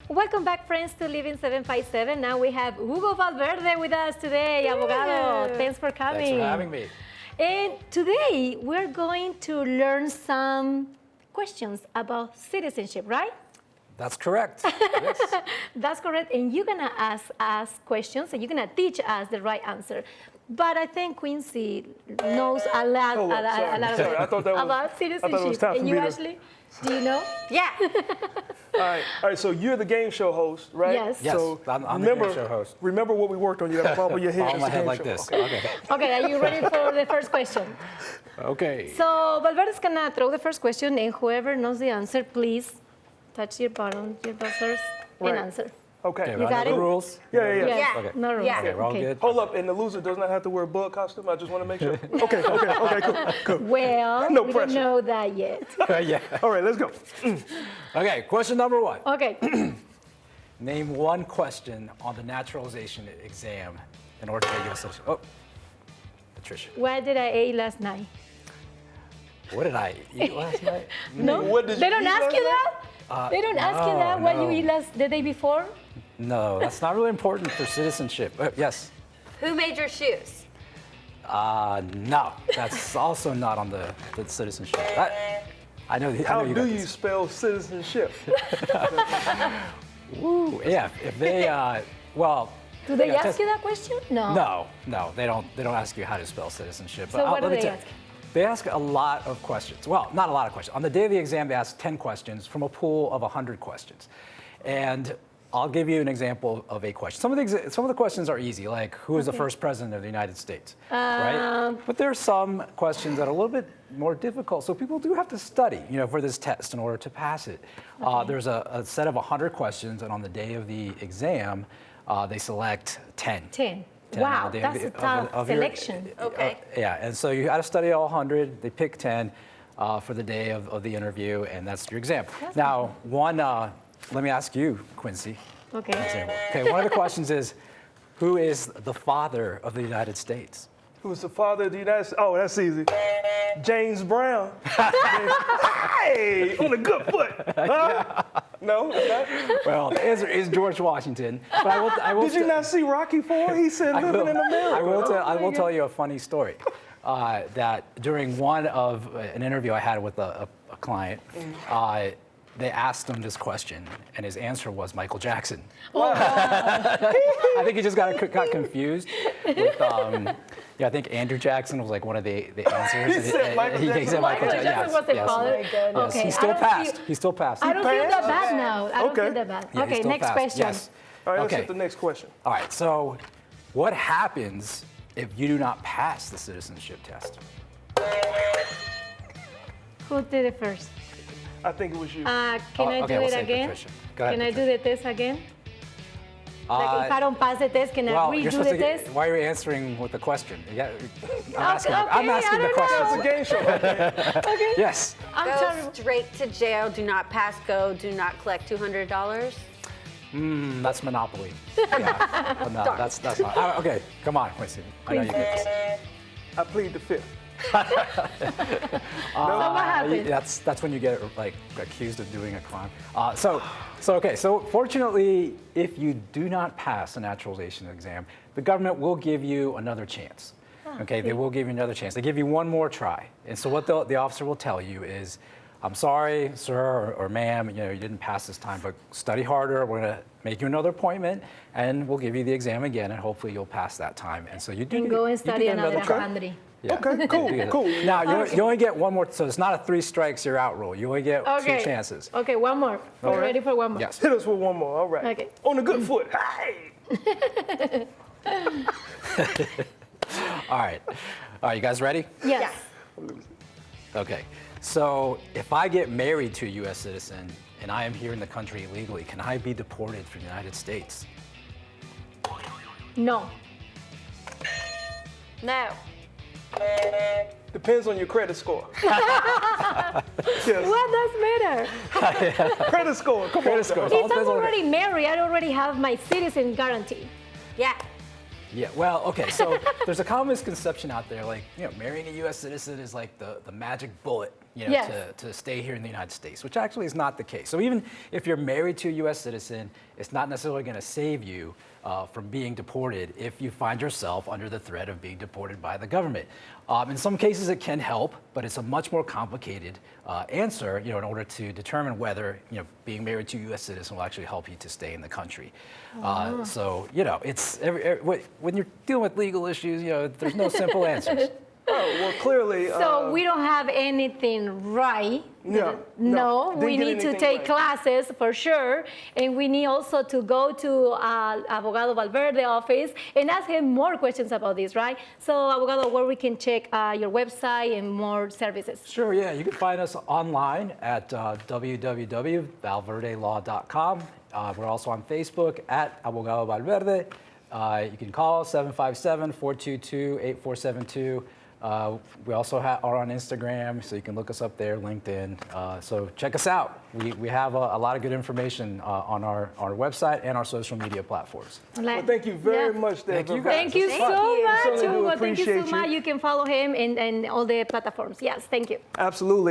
Welcome back, friends, to Living 757. Now we have Hugo Valverde with us today, abogado. Thanks for coming. Thanks for having me. And today we're going to learn some questions about citizenship, right? That's correct. Yes. That's correct. And you're going to ask us questions and you're going to teach us the right answer. But I think Quincy knows a lot, about citizenship. And you, Ashley, do you know? Yeah. All right, so you're the game show host, right? Yes. Yes, So I'm the game show host. Remember what we worked on. You got to bump your head. Follow my head like this. Okay. Okay, are you ready for the first question? Okay. So Valverde's going to throw the first question, and whoever knows the answer, please touch your button, your buzzers, Right. and answer. Okay. You got the it? rules? Yeah. Yes, Okay. no rules. Yeah. Okay, we're all good. Hold up, and the loser does not have to wear a bug costume. I just want to make sure. Okay, cool. Well, No we pressure. don't know that yet. Yeah. All right, let's go. Okay, question number one. Okay. Name one question on the naturalization exam in order to get U.S. citizenship. Oh, Patricia. What did I eat last night? What did I eat last night? No? What did They you don't eat ask last you night? that? They don't ask you that, what you no. eat the day before? No, that's not really important for citizenship. Yes. Who made your shoes? No, that's also not on the citizenship. I know. How you do got you this. spell citizenship? Woo, yeah, if they, well. Do they yeah, ask you that question? No. No, they don't let you how to spell citizenship. So what do let me they tell you, ask? They ask a lot of questions. Well, not a lot of questions. On the day of the exam, they ask 10 questions from a pool of 100 questions. And I'll give you an example of a question. Some of the questions are easy, like who is the first president of the United States, right? But there are some questions that are a little bit more difficult. So people do have to study, for this test in order to pass it. There's a set of 100 questions, and on the day of the exam, they select 10. 10. 10 Wow, on the day that's a tough of your- selection. Okay. Yeah, and so you got to study all 100. They pick 10 for the day of the interview, and that's your exam. Now, let me ask you, Quincy. Okay. Okay, one of the questions is, who is the father of the United States? Who's the father of the United States? Oh, that's easy. James Brown. Hey, on a good foot. Huh? No, it's not? Well, the answer is George Washington. But I will Did you not see Rocky IV? He said living in America. I will tell you a funny story. That during an interview I had with a client, they asked him this question, and his answer was Michael Jackson. Oh, I think he just got confused with, I think Andrew Jackson was like one of the answers. He said Michael Jackson. He said Michael Jackson. Jackson was the father. Yes, Okay. he still passed. He still passed. I don't feel that bad now. I don't Okay. feel that bad. Yeah, he Okay, still next passed. question. Yes. All right, let's Okay. hit the next question. All right, so what happens if you do not pass the citizenship test? Who did it first? I think it was you. Can I okay, do we'll it say again? Patricia. Go ahead, Can I do Patricia. the test again? Like if I don't pass the test, can I Well, you're redo supposed the to. test? Why are you answering with the question? I'm okay, asking I the don't questions. It's a game show. Okay. Yes. I'm Go sorry. straight to jail. Do not pass go. Do not collect $200. That's Monopoly. Yeah. But no, that's not. Okay, come on, Quincy. I know you get this. I plead the fifth. So what happened? That's when you get like accused of doing a crime. So fortunately, if you do not pass a naturalization exam, the government will give you another chance. Okay, they will give you another chance. They give you one more try. And so what the officer will tell you is, I'm sorry, sir or ma'am, you didn't pass this time, but study harder. We're gonna make you another appointment, and we'll give you the exam again, and hopefully you'll pass that time. And so you do. And go and you do study get another try. 100. Yeah. Okay, cool. Now, you only get one more, so it's not a 3 strikes, you're out rule. You only get Okay. 2 chances. Okay, one more. We're right. ready for one more. Yes. Hit us with one more. All right. Okay. On a good foot. Hey. All right, you guys ready? Yes. Okay. So if I get married to a U.S. citizen and I am here in the country illegally, can I be deported from the United States? No. No. Depends on your credit score. What does matter? Credit score. Come Credit on. score. If All I'm depends on- already married, I already have my citizen guarantee. Yeah. Yeah, well, okay, so there's a common misconception out there, like, marrying a U.S. citizen is like the magic bullet, Yes. to stay here in the United States, which actually is not the case. So even if you're married to a U.S. citizen, it's not necessarily going to save you from being deported if you find yourself under the threat of being deported by the government. In some cases, it can help, but it's a much more complicated answer, in order to determine whether, being married to a U.S. citizen will actually help you to stay in the country. So, it's when you're dealing with legal issues, there's no simple answers. Oh, well, clearly. So we don't have anything right. No. No, Didn't we get need to anything take right. classes for sure. And we need also to go to Abogado Valverde office and ask him more questions about this, right? So, Abogado, where we can check your website and more services. Sure, yeah. You can find us online at www.valverdelaw.com. We're also on Facebook at Abogado Valverde. You can call 757-422-8472. We also are on Instagram, so you can look us up there, LinkedIn. So check us out. We have a lot of good information on our website and our social media platforms. Well, thank you very much. Thank you, guys. Thank you Thank so you. much, Certainly do Hugo. Thank you so appreciate you. much. You can follow him in all the platforms. Yes, thank you. Absolutely.